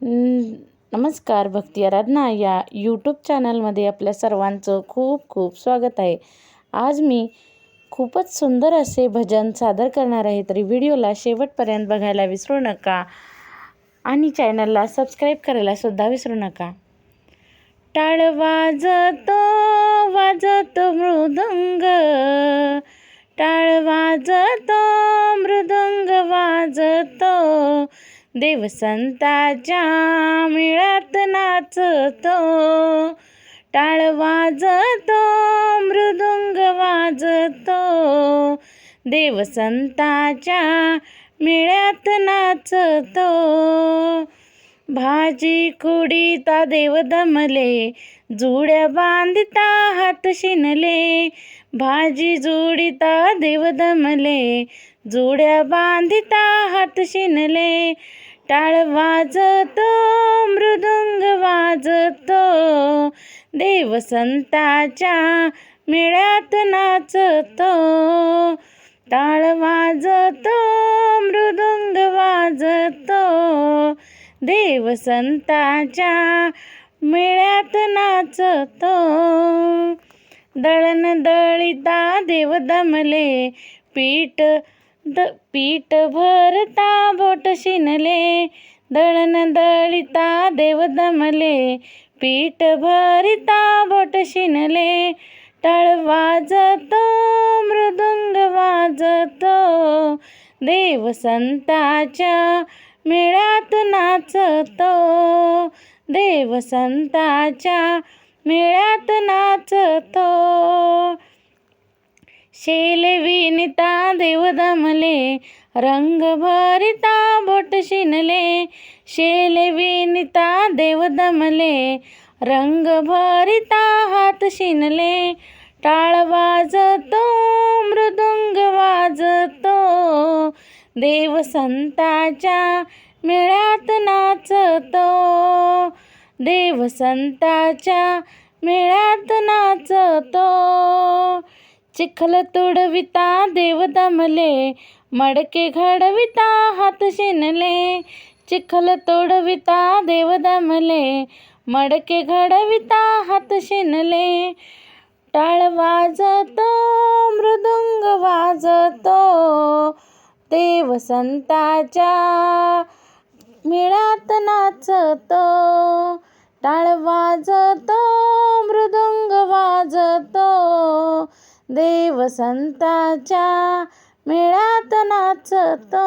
नमस्कार. भक्ती आराधना या यूट्यूब चॅनलमध्ये आपल्या सर्वांचं खूप खूप स्वागत आहे. आज मी खूपच सुंदर असे भजन सादर करणार आहे, तरी व्हिडिओला शेवटपर्यंत बघायला विसरू नका आणि चॅनलला सबस्क्राईब करायला सुद्धा विसरू नका. टाळ वाजतो वाजतो मृदंग, टाळ वाजतो मृदंग वाजतो, देव संताच्या मेळ्यात नाचतो. टाळ वाजतो मृदंग वाजतो, देव संताच्या मेळ्यात नाचतो. भाजी खुडीता देव दमले, जुड्या बांधिता हात शिनले. भाजी जुडिता देव दमले, जुड्या बांधिता हात शिनले. टाळ वाजतो मृदंग वाजतो, देव संताच्या मेळ्यात नाचतो. टाळ वाजतो मृदंग वाजतो, देव संताच्या मेळ्यात नाचतो. दळण दळिता देव दमले, पीठ भरता बोट शिनले. दळण दळिता देव दमले, पीठ भरिता बोट शिनले. टाळ वाजतो मृदंग वाजतो, देव संताच्या मेळ्यात नाचतो. देव संताच्या मेळ्यात नाचतो. शेले विणिता देव दमले, रंग भरिता बोट शिनले. शेले विणिता देव दमले, रंग भरिता हात शिनले. टाळ वाजतो मृदंग वाजतो, देव संताच्या मेळ्यात नाचतो. देव संताच्या मेळ्यात नाचतो. चिखल तुडविता देव दमले, मडके घडविता हात शिनले. चिखल तुडविता देव दमले, मडके घडविता हात शिनले. टाळ वाजतो मृदंग वाजतो, देव संताच्या मेळ्यात नाचतो. टाळ वाजतो मृदंग वाजतो, देव संताच्या मेळ्यात नाचतो.